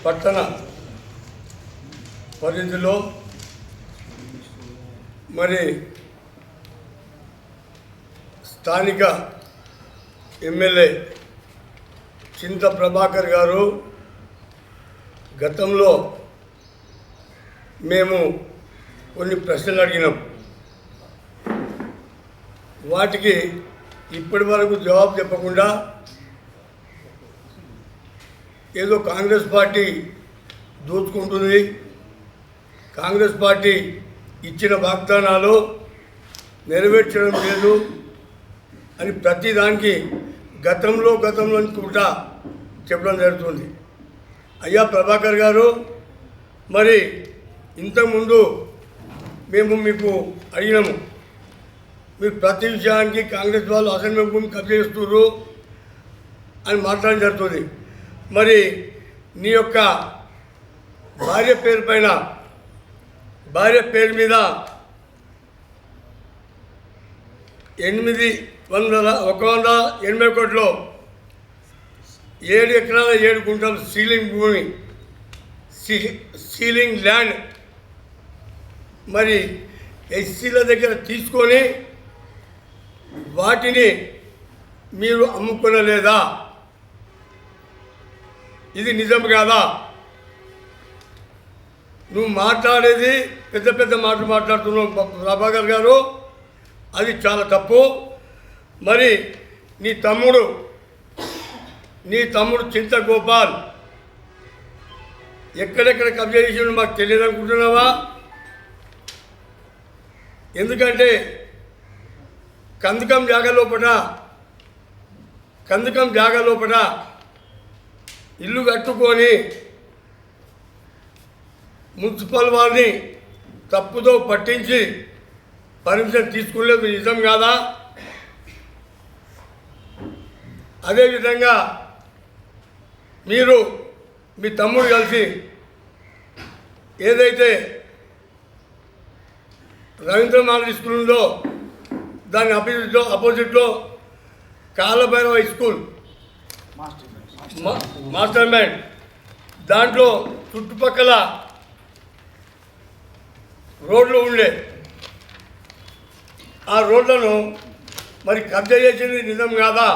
పట్టణ పరిధిలో మరి స్థానిక ఎమ్మెల్యే చింత ప్రభాకర్ గారు గతంలో మేము కొన్ని ప్రశ్నలు అడిగినాం. వాటికి ఇప్పటి వరకు జవాబు చెప్పకుండా ఏదో కాంగ్రెస్ పార్టీ దోచుకుంటుంది, కాంగ్రెస్ పార్టీ ఇచ్చిన వాగ్దానాలు నెరవేర్చడం లేదు అని ప్రతిదానికి గతంలో కూడా చెప్పడం జరుగుతుంది. అయ్యా ప్రభాకర్ గారు, మరి ఇంతకుముందు మేము మీకు అడిగినాము, మీరు ప్రతి విషయానికి కాంగ్రెస్ వాళ్ళు అసెంబ్లీ భూమి కబ్జా చేస్తున్నారు అని మాట్లాడడం జరుగుతుంది. మరి నీ యొక్క భార్య పేరు మీద 180 కోట్లో 7 ఎకరాల 7 గుంటలు సీలింగ్ భూమి, సీలింగ్ ల్యాండ్ మరి ఎస్సీల దగ్గర తీసుకొని వాటిని మీరు అమ్ముకోలేదా? ఇది నిజం కాదా? నువ్వు మాట్లాడేది పెద్ద మాటలు మాట్లాడుతున్నావు ప్రభాకర్ గారు, అది చాలా తప్పు. మరి నీ తమ్ముడు చింత గోపాల్ ఎక్కడెక్కడ కబ్జా చేసినా మాకు తెలియదు అనుకుంటున్నావా? ఎందుకంటే కందకం జాగా లోపల ఇల్లు కట్టుకొని మున్సిపల్ వారిని తప్పుతో పట్టించి పర్మిషన్ తీసుకునేది నిజం కాదా? అదేవిధంగా మీరు మీ తమ్ముడు కలిసి ఏదైతే రవీంద్ర మానవ స్కూల్ ఉందో దాని అపోజిట్లో కాలభైరవ స్కూల్ మాస్టర్ మైండ్, దాంట్లో చుట్టుపక్కల రోడ్లు ఉండే ఆ రోడ్లను మరి కబ్జా చేసింది నిజం కాదా?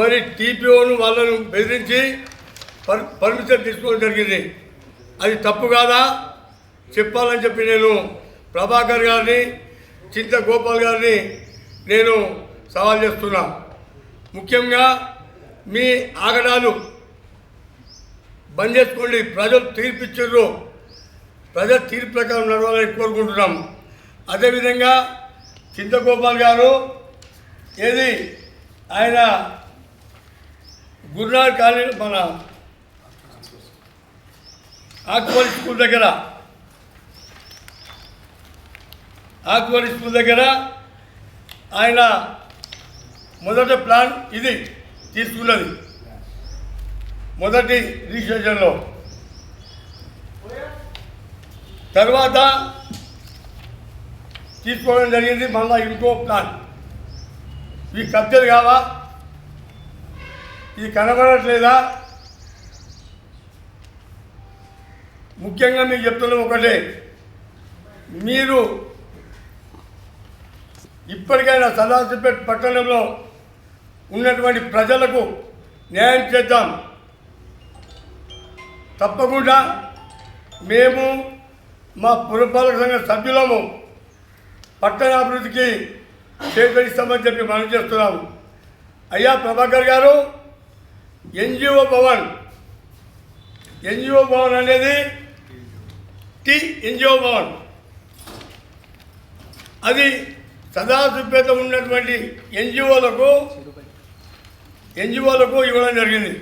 మరి టీపీఓను వాళ్ళను బెదిరించి పర్మిషన్ తీసుకోవడం జరిగింది, అది తప్పు కాదా? చెప్పాలని చెప్పి నేను ప్రభాకర్ గారిని, చింత గోపాల్ గారిని నేను సవాల్ చేస్తున్నా. ముఖ్యంగా మీ ఆగడాలు బంద్ చేసుకోండి. ప్రజలు తీర్పిచ్చారు, ప్రజల తీర్పు ప్రకారం నడవాలని కోరుకుంటున్నాం. అదేవిధంగా చింత గోపాల్ గారు ఆయన గురునాథ్ కాలేజ్ మన ఆకుపల్లి స్కూల్ దగ్గర ఆయన మొదటి ప్లాన్ ఇది తీసుకున్నది, మొదటి రిజిస్ట్రేషన్లో. తర్వాత తీసుకోవడం జరిగింది మళ్ళీ ఇంకో ప్లాన్. ఇవి కబ్జాలు కావా? ఇది కనబడట్లేదా? ముఖ్యంగా మీకు చెప్తున్నాం ఒకటే, మీరు ఇప్పటికైనా సదాశివపేట పట్టణంలో ఉన్నటువంటి ప్రజలకు న్యాయం చేద్దాం. తప్పకుండా మేము మా పురపాలక సంఘ సభ్యులము పట్టణాభివృద్ధికి సేకరిస్తామని చెప్పి మనం చేస్తున్నాము. అయ్యా ప్రభాకర్ గారు, ఎన్జిఓ భవన్ అనేది ఎన్జిఓ భవన్ అది సదాశివపేట ఉన్నటువంటి ఎన్జిఓలకు ఇవ్వడం జరిగింది.